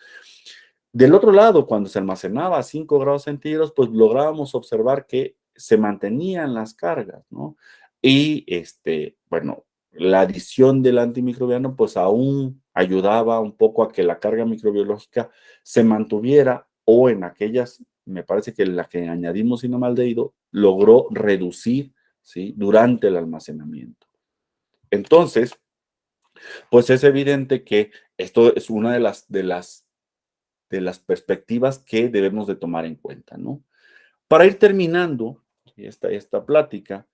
Del otro lado, cuando se almacenaba a 5 grados centígrados, pues lográbamos observar que se mantenían las cargas, ¿no? Y, bueno, la adición del antimicrobiano, pues aún ayudaba un poco a que la carga microbiológica se mantuviera, o en aquellas, me parece que la que añadimos cinomaldehído, logró reducir, ¿sí? Durante el almacenamiento. Entonces, pues es evidente que esto es una de las perspectivas que debemos de tomar en cuenta, ¿no? Para ir terminando esta plática,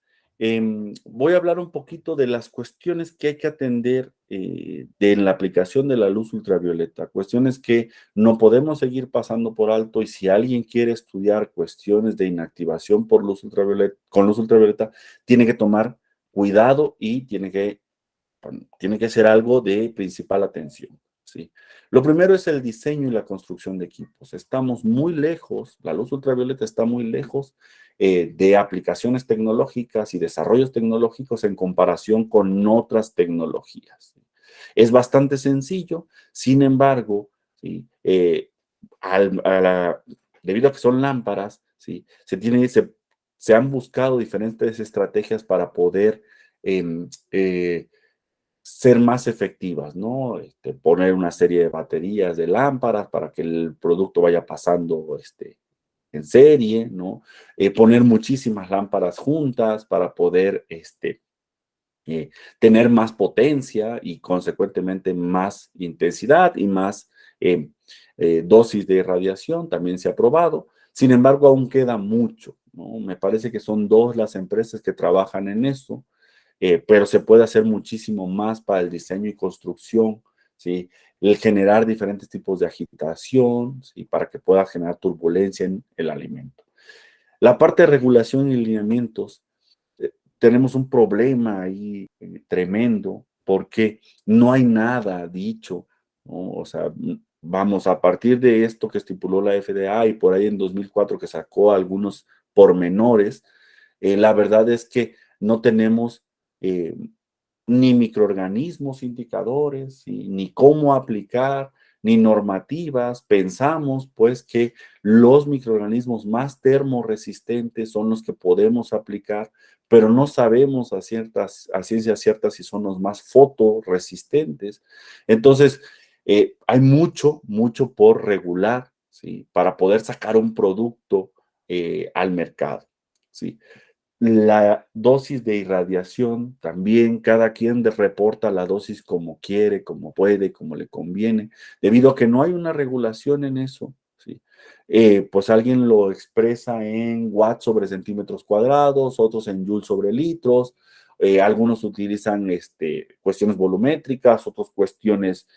voy a hablar un poquito de las cuestiones que hay que atender de la aplicación de la luz ultravioleta, cuestiones que no podemos seguir pasando por alto, y si alguien quiere estudiar cuestiones de inactivación por luz ultravioleta, con luz ultravioleta, tiene que tomar cuidado y tiene que ser algo de principal atención, ¿sí? Lo primero es el diseño y la construcción de equipos. Estamos muy lejos, la luz ultravioleta está muy lejos de aplicaciones tecnológicas y desarrollos tecnológicos en comparación con otras tecnologías. Es bastante sencillo, sin embargo, ¿sí? Debido a que son lámparas, ¿sí? Se han buscado diferentes estrategias para poder em, ser más efectivas, ¿no? Poner una serie de baterías de lámparas para que el producto vaya pasando en serie, ¿no? Poner muchísimas lámparas juntas para poder tener más potencia y consecuentemente más intensidad y más eh, dosis de radiación, también se ha probado. Sin embargo, aún queda mucho, ¿no? Me parece que son dos las empresas que trabajan en eso, pero se puede hacer muchísimo más para el diseño y construcción, ¿sí? El generar diferentes tipos de agitación, ¿sí? Para que pueda generar turbulencia en el alimento. La parte de regulación y lineamientos, tenemos un problema ahí tremendo, porque no hay nada dicho, ¿no? O sea, vamos, a partir de esto que estipuló la FDA y por ahí en 2004 que sacó algunos pormenores, la verdad es que no tenemos eh, ni microorganismos indicadores, ni cómo aplicar, ni normativas. Pensamos, pues, que los microorganismos más termoresistentes son los que podemos aplicar, pero no sabemos a ciencia cierta si son los más fotoresistentes. Entonces, hay mucho, mucho por regular, ¿sí? Para poder sacar un producto al mercado, ¿sí? La dosis de irradiación también, cada quien reporta la dosis como quiere, como puede, como le conviene, debido a que no hay una regulación en eso, ¿sí? Pues alguien lo expresa en watts sobre centímetros cuadrados, otros en joules sobre litros, algunos utilizan cuestiones volumétricas, otros cuestiones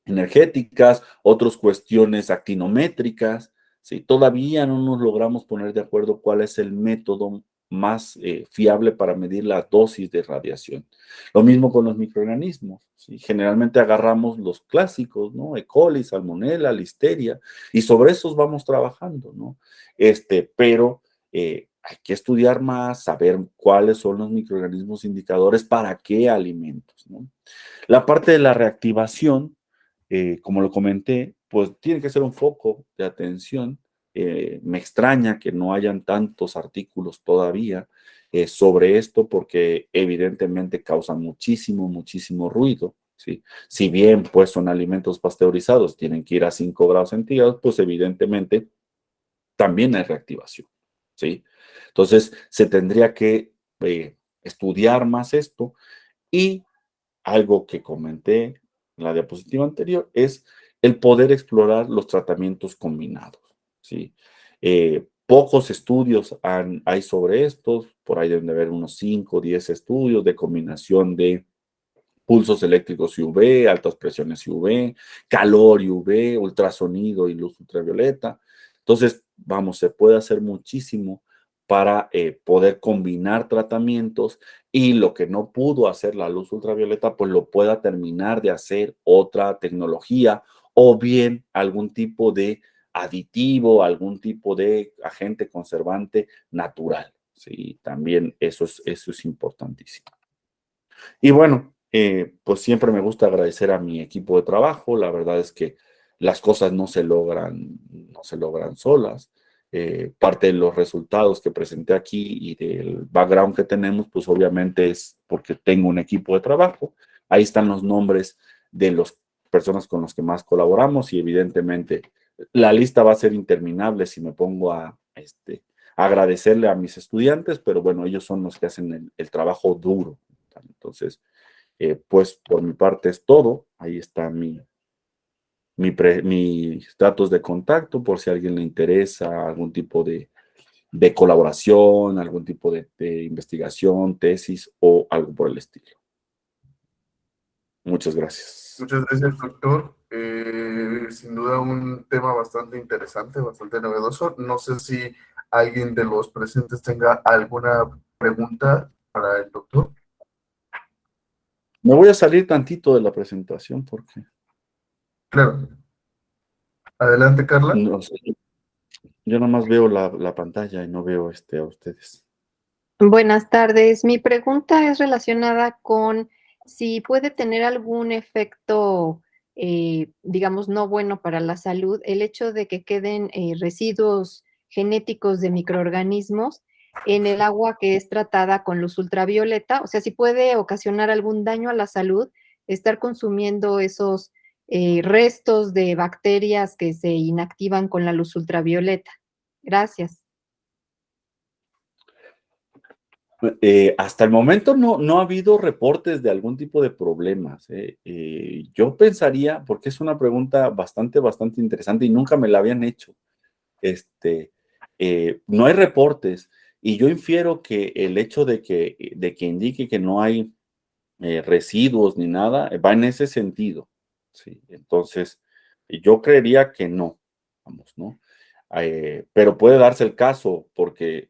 energéticas, otros cuestiones actinométricas, ¿sí? Todavía no nos logramos poner de acuerdo cuál es el método más fiable para medir la dosis de radiación. Lo mismo con los microorganismos, ¿sí? Generalmente agarramos los clásicos, ¿no? E. coli, salmonella, listeria, y sobre esos vamos trabajando, ¿no? Pero hay que estudiar más, saber cuáles son los microorganismos indicadores para qué alimentos, ¿no? La parte de la reactivación, como lo comenté, pues tiene que ser un foco de atención. Me extraña que no hayan tantos artículos todavía sobre esto, porque evidentemente causan muchísimo, muchísimo ruido, ¿sí? Si bien pues son alimentos pasteurizados, tienen que ir a 5 grados centígrados, pues evidentemente también hay reactivación, ¿sí? Entonces se tendría que estudiar más esto, y algo que comenté en la diapositiva anterior es el poder explorar los tratamientos combinados, ¿sí? Pocos estudios hay sobre estos, por ahí deben de haber unos 5 o 10 estudios de combinación de pulsos eléctricos UV, altas presiones UV, calor UV, ultrasonido y luz ultravioleta. Entonces, vamos, se puede hacer muchísimo para poder combinar tratamientos y lo que no pudo hacer la luz ultravioleta, pues lo pueda terminar de hacer otra tecnología o bien algún tipo de aditivo, algún tipo de agente conservante natural. Sí, también eso es importantísimo. Y bueno, pues siempre me gusta agradecer a mi equipo de trabajo. La verdad es que las cosas no se logran solas. Parte de los resultados que presenté aquí y del background que tenemos, pues obviamente es porque tengo un equipo de trabajo. Ahí están los nombres de las personas con las que más colaboramos y evidentemente la lista va a ser interminable si me pongo a agradecerle a mis estudiantes, pero bueno, ellos son los que hacen el trabajo duro. Entonces, pues por mi parte es todo. Ahí está mis datos de contacto por si a alguien le interesa algún tipo de colaboración, algún tipo de investigación, tesis o algo por el estilo. Muchas gracias. Muchas gracias, doctor. Sin duda un tema bastante interesante, bastante novedoso. No sé si alguien de los presentes tenga alguna pregunta para el doctor. Me voy a salir tantito de la presentación porque Claro. Adelante, Carla. no sé, yo nomás veo la pantalla y no veo a ustedes. Buenas tardes. Mi pregunta es relacionada con si puede tener algún efecto, digamos, no bueno para la salud el hecho de que queden residuos genéticos de microorganismos en el agua que es tratada con luz ultravioleta. O sea, si puede ocasionar algún daño a la salud estar consumiendo esos restos de bacterias que se inactivan con la luz ultravioleta. Gracias. Hasta el momento no ha habido reportes de algún tipo de problemas. Yo pensaría, porque es una pregunta bastante interesante y nunca me la habían hecho. Este, no hay reportes y yo infiero que el hecho de que indique que no hay residuos ni nada va en ese sentido. Sí, entonces yo creería que no, vamos, ¿no? Pero puede darse el caso porque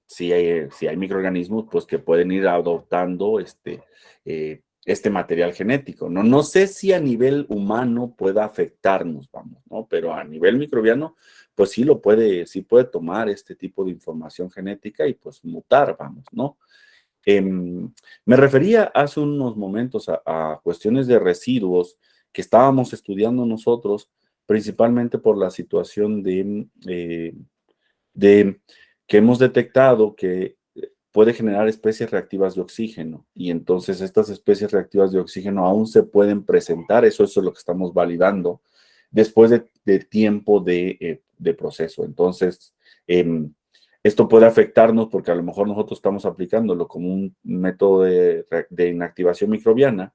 si hay microorganismos, pues que pueden ir adoptando este material genético, ¿no? No sé si a nivel humano pueda afectarnos, vamos, ¿no? Pero a nivel microbiano, pues sí puede tomar este tipo de información genética y pues mutar, vamos, ¿no? Me refería hace unos momentos a cuestiones de residuos que estábamos estudiando nosotros, principalmente por la situación de que hemos detectado que puede generar especies reactivas de oxígeno y entonces estas especies reactivas de oxígeno aún se pueden presentar, eso es lo que estamos validando después de tiempo de proceso. Entonces, esto puede afectarnos porque a lo mejor nosotros estamos aplicándolo como un método de inactivación microbiana,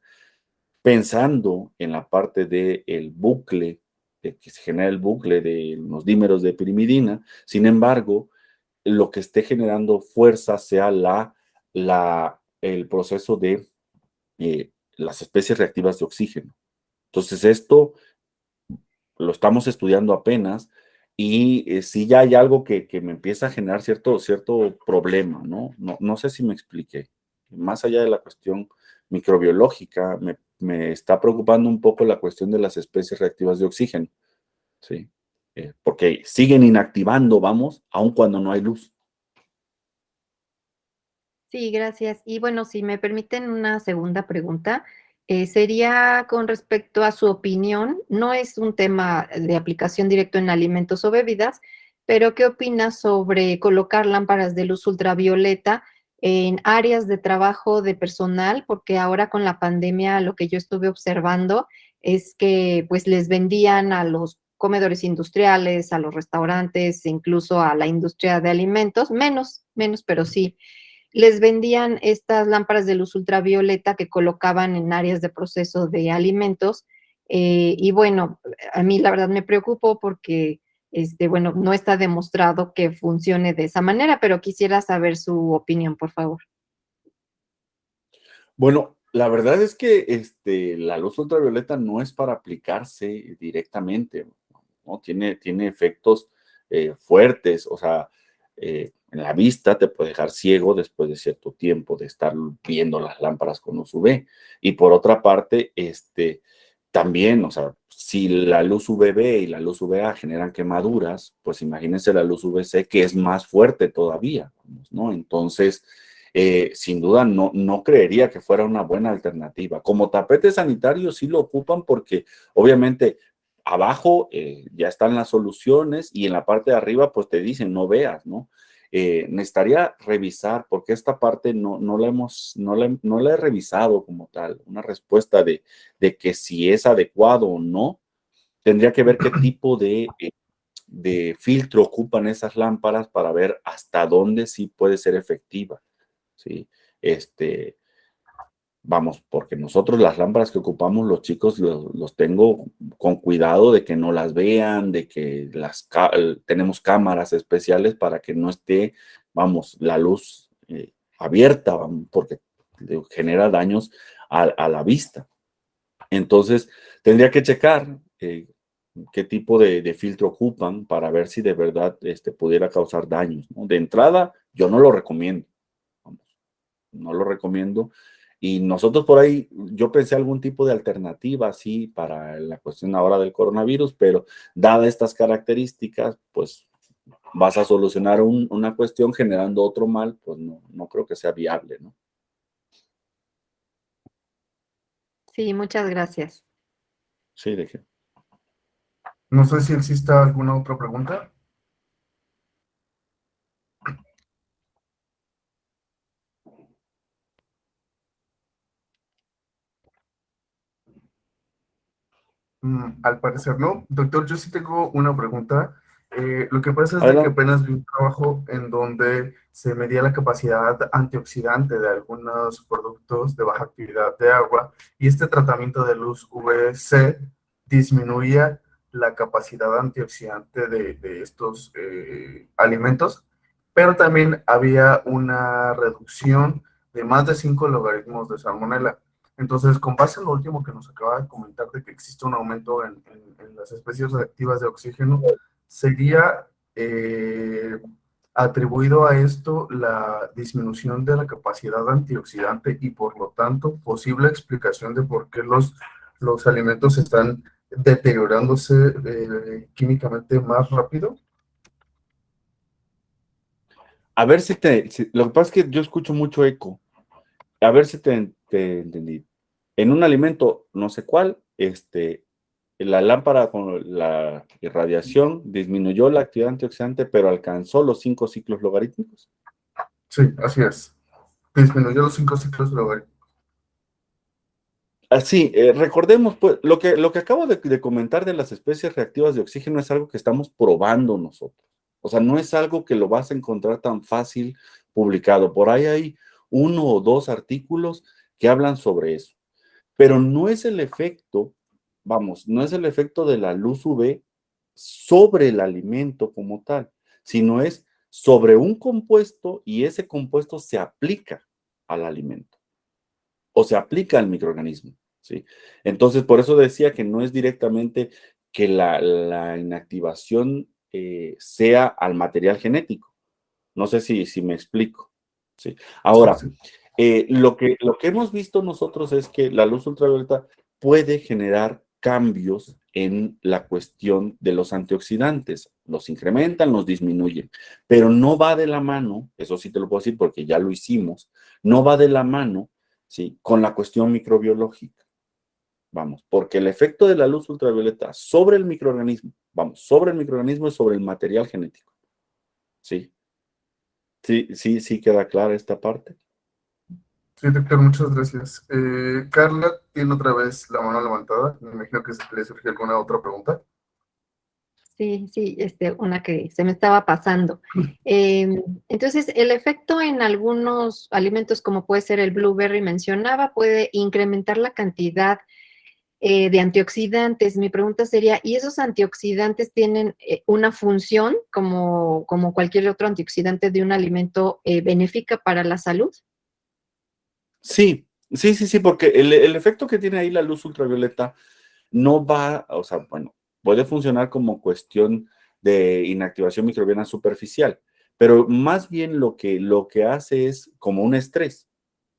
pensando en la parte del bucle, de que se genera el bucle de los dímeros de pirimidina. Sin embargo, lo que esté generando fuerza sea el proceso de las especies reactivas de oxígeno. Entonces, esto lo estamos estudiando apenas y sí ya hay algo que me empieza a generar cierto problema, ¿no? No sé si me expliqué. Más allá de la cuestión microbiológica, me está preocupando un poco la cuestión de las especies reactivas de oxígeno, ¿sí? Porque siguen inactivando, vamos, aun cuando no hay luz. Sí, gracias. Y bueno, si me permiten una segunda pregunta, sería con respecto a su opinión. No es un tema de aplicación directo en alimentos o bebidas, pero ¿qué opina sobre colocar lámparas de luz ultravioleta en áreas de trabajo de personal? Porque ahora con la pandemia lo que yo estuve observando es que pues les vendían a los comedores industriales, a los restaurantes, incluso a la industria de alimentos, menos, pero sí les vendían estas lámparas de luz ultravioleta que colocaban en áreas de proceso de alimentos. Y bueno, a mí la verdad me preocupó porque, bueno, no está demostrado que funcione de esa manera, pero quisiera saber su opinión, por favor. Bueno, la verdad es que la luz ultravioleta no es para aplicarse directamente. ¿no? Tiene efectos fuertes, o sea, en la vista te puede dejar ciego después de cierto tiempo de estar viendo las lámparas con luz UV. Y por otra parte, también, o sea, si la luz UVB y la luz UVA generan quemaduras, pues imagínense la luz UVC que es más fuerte todavía, ¿no? Entonces, sin duda no creería que fuera una buena alternativa. Como tapete sanitario sí lo ocupan porque obviamente abajo ya están las soluciones y en la parte de arriba pues te dicen no veas, ¿no? Necesitaría revisar porque esta parte no la he revisado como tal, una respuesta de que si es adecuado o no, tendría que ver qué tipo de filtro ocupan esas lámparas para ver hasta dónde sí puede ser efectiva, ¿sí? Vamos, porque nosotros las lámparas que ocupamos, los chicos los tengo con cuidado de que no las vean, de que tenemos cámaras especiales para que no esté, vamos, la luz abierta, vamos, porque genera daños a la vista. Entonces, tendría que checar qué tipo de filtro ocupan para ver si de verdad pudiera causar daños, ¿no? De entrada, yo no lo recomiendo. Vamos, no lo recomiendo. Y nosotros por ahí, yo pensé algún tipo de alternativa así para la cuestión ahora del coronavirus, pero dadas estas características, pues vas a solucionar una cuestión generando otro mal, pues no creo que sea viable, ¿no? Sí, muchas gracias. Sí, de que. No sé si exista alguna otra pregunta. Al parecer no. Doctor, yo sí tengo una pregunta. Lo que pasa es de que Adelante. apenas vi un trabajo en donde se medía la capacidad antioxidante de algunos productos de baja actividad de agua y este tratamiento de luz UVC disminuía la capacidad antioxidante de estos alimentos, pero también había una reducción de más de 5 logaritmos de salmonela. Entonces, con base en lo último que nos acaba de comentar de que existe un aumento en las especies reactivas de oxígeno, ¿sería atribuido a esto la disminución de la capacidad antioxidante y por lo tanto posible explicación de por qué los alimentos están deteriorándose químicamente más rápido? A ver lo que pasa es que yo escucho mucho eco. A ver si te entendí. En un alimento, no sé cuál, la lámpara con la irradiación disminuyó la actividad antioxidante, pero alcanzó los 5 ciclos logarítmicos. Sí, así es. Disminuyó los 5 ciclos logarítmicos. Así, recordemos, pues, lo que acabo de comentar de las especies reactivas de oxígeno es algo que estamos probando nosotros. O sea, no es algo que lo vas a encontrar tan fácil publicado. Por ahí hay 1 o 2 artículos que hablan sobre eso. Pero no es el efecto, vamos, no es el efecto de la luz UV sobre el alimento como tal, sino es sobre un compuesto y ese compuesto se aplica al alimento o se aplica al microorganismo, ¿sí? Entonces, por eso decía que no es directamente que la inactivación sea al material genético. No sé si me explico, ¿sí? Sí, Ahora, sí. lo que hemos visto nosotros es que la luz ultravioleta puede generar cambios en la cuestión de los antioxidantes. Los incrementan, los disminuyen, pero no va de la mano, eso sí te lo puedo decir porque ya lo hicimos, no va de la mano, ¿sí?, con la cuestión microbiológica. Vamos, porque el efecto de la luz ultravioleta sobre el microorganismo, vamos, sobre el microorganismo es sobre el material genético. ¿Sí? Sí, queda clara esta parte. Sí, doctor, muchas gracias. Carla tiene otra vez la mano levantada. Me imagino que le surge alguna otra pregunta. Sí, sí, una que se me estaba pasando. Entonces, el efecto en algunos alimentos, como puede ser el blueberry, mencionaba, puede incrementar la cantidad de antioxidantes. Mi pregunta sería, ¿y esos antioxidantes tienen una función como cualquier otro antioxidante de un alimento benéfica para la salud? Sí, porque el efecto que tiene ahí la luz ultravioleta no va, o sea, bueno, puede funcionar como cuestión de inactivación microbiana superficial, pero más bien lo que hace es como un estrés.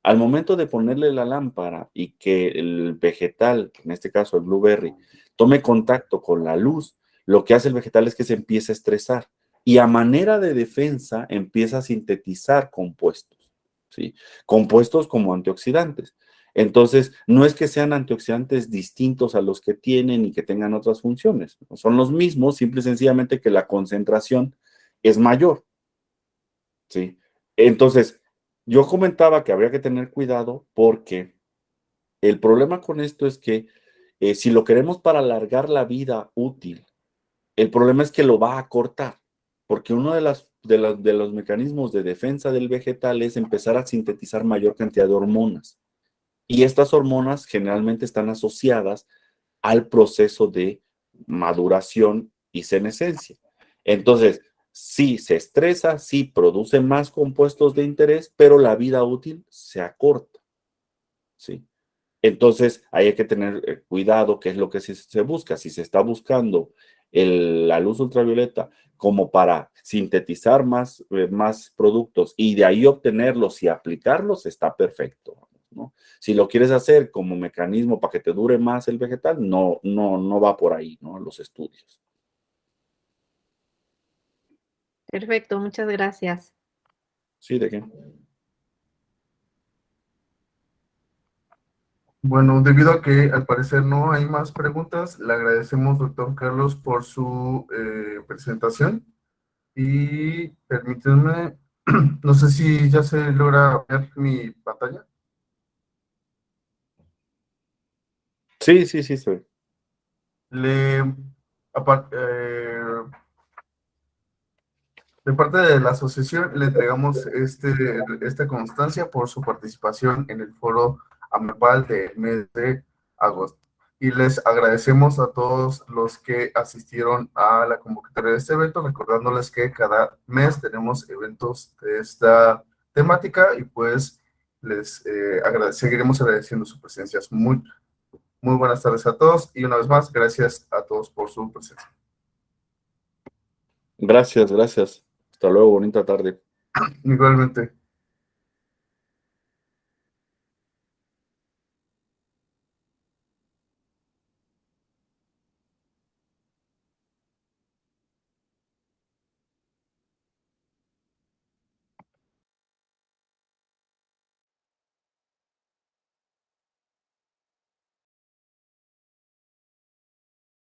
Al momento de ponerle la lámpara y que el vegetal, en este caso el blueberry, tome contacto con la luz, lo que hace el vegetal es que se empieza a estresar y a manera de defensa empieza a sintetizar compuestos, ¿sí? Compuestos como antioxidantes. Entonces, no es que sean antioxidantes distintos a los que tienen y que tengan otras funciones, ¿no? Son los mismos, simple y sencillamente que la concentración es mayor, ¿sí? Entonces, yo comentaba que habría que tener cuidado porque el problema con esto es que si lo queremos para alargar la vida útil, el problema es que lo va a cortar, porque uno de los mecanismos de defensa del vegetal es empezar a sintetizar mayor cantidad de hormonas. Y estas hormonas generalmente están asociadas al proceso de maduración y senescencia. Entonces, sí se estresa, sí produce más compuestos de interés, pero la vida útil se acorta, ¿sí? Entonces, ahí hay que tener cuidado qué es lo que se busca. Si se está buscando la luz ultravioleta como para sintetizar más productos y de ahí obtenerlos y aplicarlos, está perfecto, ¿no? Si lo quieres hacer como mecanismo para que te dure más el vegetal, no va por ahí, ¿no? Los estudios. Perfecto, muchas gracias. Sí, ¿de qué? Bueno, debido a que al parecer no hay más preguntas, le agradecemos, doctor Carlos, por su presentación. Y permítanme, no sé si ya se logra ver mi pantalla. Sí, sí, sí, soy. Le, de parte de la asociación, le entregamos esta constancia por su participación en el foro AMEPAL del mes de agosto. Y les agradecemos a todos los que asistieron a la convocatoria de este evento, recordándoles que cada mes tenemos eventos de esta temática y pues les seguiremos agradeciendo su presencia. Muy buenas tardes a todos y una vez más, gracias a todos por su presencia. Gracias, gracias. Hasta luego, bonita tarde. Igualmente.